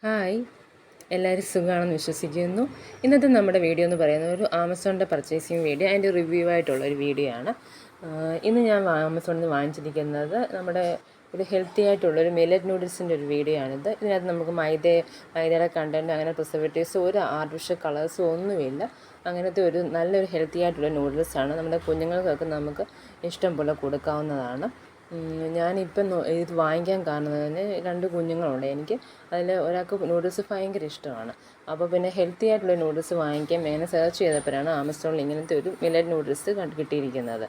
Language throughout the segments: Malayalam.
ഹായ്, എല്ലാവരും സുഖമാണെന്ന് വിശ്വസിക്കുന്നു. ഇന്നത്തെ നമ്മുടെ വീഡിയോ എന്ന് പറയുന്നത് ഒരു ആമസോണിൻ്റെ പർച്ചേസിങ് വീഡിയോ, അതിൻ്റെ റിവ്യൂ ആയിട്ടുള്ളൊരു വീഡിയോ ആണ്. ഇന്ന് ഞാൻ ആമസോണിൽ നിന്ന് വാങ്ങിച്ചിരിക്കുന്നത് നമ്മുടെ ഒരു ഹെൽത്തി ആയിട്ടുള്ളൊരു മില്ലറ്റ് നൂഡിൽസിൻ്റെ ഒരു വീഡിയോ ആണിത്. ഇതിനകത്ത് നമുക്ക് മൈദയുടെ കണ്ടൻറ്റ്, അങ്ങനെ പ്രിസർവേറ്റീവ്സ്, ഒരു ആർട്ടിഫിഷ്യൽ കളേഴ്സും ഒന്നുമില്ല. അങ്ങനത്തെ ഒരു നല്ലൊരു ഹെൽത്തി ആയിട്ടുള്ള നൂഡിൽസാണ്. നമ്മുടെ കുഞ്ഞുങ്ങൾക്കൊക്കെ നമുക്ക് ഇഷ്ടം പോലെ കൊടുക്കാവുന്നതാണ്. ഞാനിപ്പം ഇത് വാങ്ങിക്കാൻ കാരണം തന്നെ 2 കുഞ്ഞുങ്ങളുണ്ട് എനിക്ക്. അതിൽ ഒരാൾക്ക് നൂഡിൽസ് ഭയങ്കര ഇഷ്ടമാണ്. അപ്പോൾ പിന്നെ ഹെൽത്തി ആയിട്ടുള്ള നൂഡിൽസ് വാങ്ങിക്കാൻ ഇങ്ങനെ സെർച്ച് ചെയ്തപ്പോഴാണ് ആമസോണിൽ ഇങ്ങനത്തെ ഒരു മില്ലറ്റ് നൂഡിൽസ് കിട്ടിയിരിക്കുന്നത്.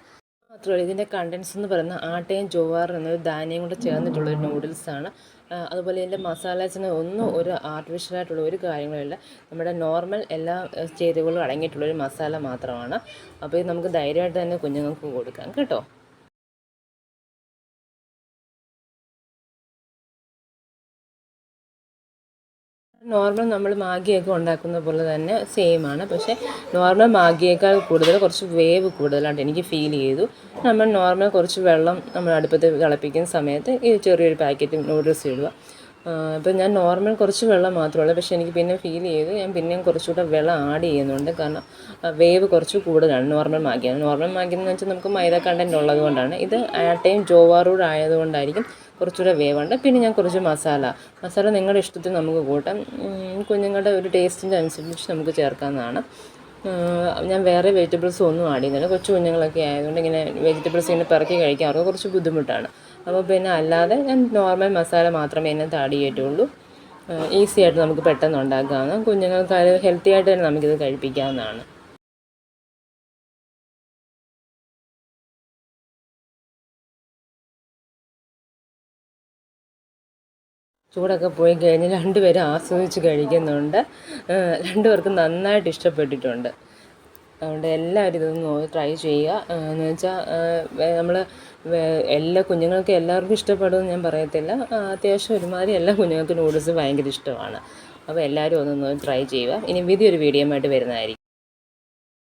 മാത്രമല്ല ഇതിൻ്റെ കണ്ടൻസ് എന്ന് പറയുന്നത് ആട്ടയും ജോവാറും എന്നൊരു ധാന്യം കൊണ്ട് ചേർന്നിട്ടുള്ളൊരു നൂഡിൽസാണ്. അതുപോലെ ഇതിൻ്റെ മസാലാസിന് ഒന്നും ഒരു ആർട്ടിഫിഷ്യലായിട്ടുള്ള ഒരു കാര്യങ്ങളുമില്ല. നമ്മുടെ നോർമൽ എല്ലാ ചേരുവകളും അടങ്ങിയിട്ടുള്ളൊരു മസാല മാത്രമാണ്. അപ്പോൾ ഇത് നമുക്ക് ധൈര്യമായിട്ട് തന്നെ കുഞ്ഞുങ്ങൾക്ക് കൊടുക്കാം കേട്ടോ. നോർമൽ നമ്മൾ മാഗിയൊക്കെ ഉണ്ടാക്കുന്ന പോലെ തന്നെ സെയിമാണ്. പക്ഷേ നോർമൽ മാഗിയേക്കാൾ കൂടുതൽ കുറച്ച് വേവ് കൂടുതലായിട്ട് എനിക്ക് ഫീൽ ചെയ്തു. നമ്മൾ നോർമൽ കുറച്ച് വെള്ളം നമ്മൾ അടുപ്പത്ത് തിളപ്പിക്കുന്ന സമയത്ത് ഈ ചെറിയൊരു പാക്കറ്റ് നൂഡിൽസ് ഇടുക. അപ്പോൾ ഞാൻ നോർമൽ കുറച്ച് വെള്ളം മാത്രമേ, പക്ഷേ എനിക്ക് പിന്നെ ഫീൽ ചെയ്തു ഞാൻ പിന്നെയും കുറച്ചുകൂടെ വെള്ളം ആഡ് ചെയ്യുന്നുണ്ട്. കാരണം വേവ് കുറച്ച് കൂടുതലാണ് നോർമൽ മാഗിയാണ്. നോർമൽ മാഗി എന്ന് വെച്ചാൽ നമുക്ക് മൈദ കണ്ടൻറ്റ് ഉള്ളത് കൊണ്ടാണ്. ഇത് ആട്ടയും ജോവാറൂടെ ആയതുകൊണ്ടായിരിക്കും കുറച്ചുകൂടെ വേവുണ്ട്. പിന്നെ ഞാൻ കുറച്ച് മസാല നിങ്ങളുടെ ഇഷ്ടത്തിന് നമുക്ക് കൂട്ടാം. കുഞ്ഞുങ്ങളുടെ ഒരു ടേസ്റ്റിൻ്റെ അനുസരിച്ച് നമുക്ക് ചേർക്കാവുന്നതാണ്. ഞാൻ വേറെ വെജിറ്റബിൾസ് ഒന്നും ആഡ് ചെയ്യുന്നില്ല. കൊച്ചു കുഞ്ഞുങ്ങളൊക്കെ ആയതുകൊണ്ട് ഇങ്ങനെ വെജിറ്റബിൾസ് ഇങ്ങനെ പിറക്കി കഴിക്കാൻ അവർക്ക് കുറച്ച് ബുദ്ധിമുട്ടാണ്. അപ്പോൾ പിന്നെ അല്ലാതെ ഞാൻ നോർമൽ മസാല മാത്രമേ ഇതിനകത്ത് ആഡ് ചെയ്തിട്ടുള്ളൂ. ഈസി ആയിട്ട് നമുക്ക് പെട്ടെന്ന് ഉണ്ടാക്കാവുന്ന, കുഞ്ഞുങ്ങൾക്ക് ഹെൽത്തി ആയിട്ട് തന്നെ നമുക്കിത് കഴിപ്പിക്കാവുന്നതാണ്. ചൂടൊക്കെ പോയി കഴിഞ്ഞ് 2 പേരും ആസ്വദിച്ച് കഴിക്കുന്നുണ്ട്. 2 പേർക്കും നന്നായിട്ട് ഇഷ്ടപ്പെട്ടിട്ടുണ്ട്. അതുകൊണ്ട് എല്ലാവരും ഇതൊന്ന് ട്രൈ ചെയ്യുക. എന്ന് വെച്ചാൽ നമ്മൾ എല്ലാ കുഞ്ഞുങ്ങൾക്കും എല്ലാവർക്കും ഇഷ്ടപ്പെടുമെന്ന് ഞാൻ പറയത്തില്ല. അത്യാവശ്യം ഒരുമാതിരി എല്ലാ കുഞ്ഞുങ്ങൾക്കും നൂഡിൽസ് ഭയങ്കര ഇഷ്ടമാണ്. അപ്പോൾ എല്ലാവരും ഒന്നൊന്ന് ട്രൈ ചെയ്യുക. ഇനി പുതിയൊരു വീഡിയോയുമായിട്ട് വരുന്നതായിരിക്കും.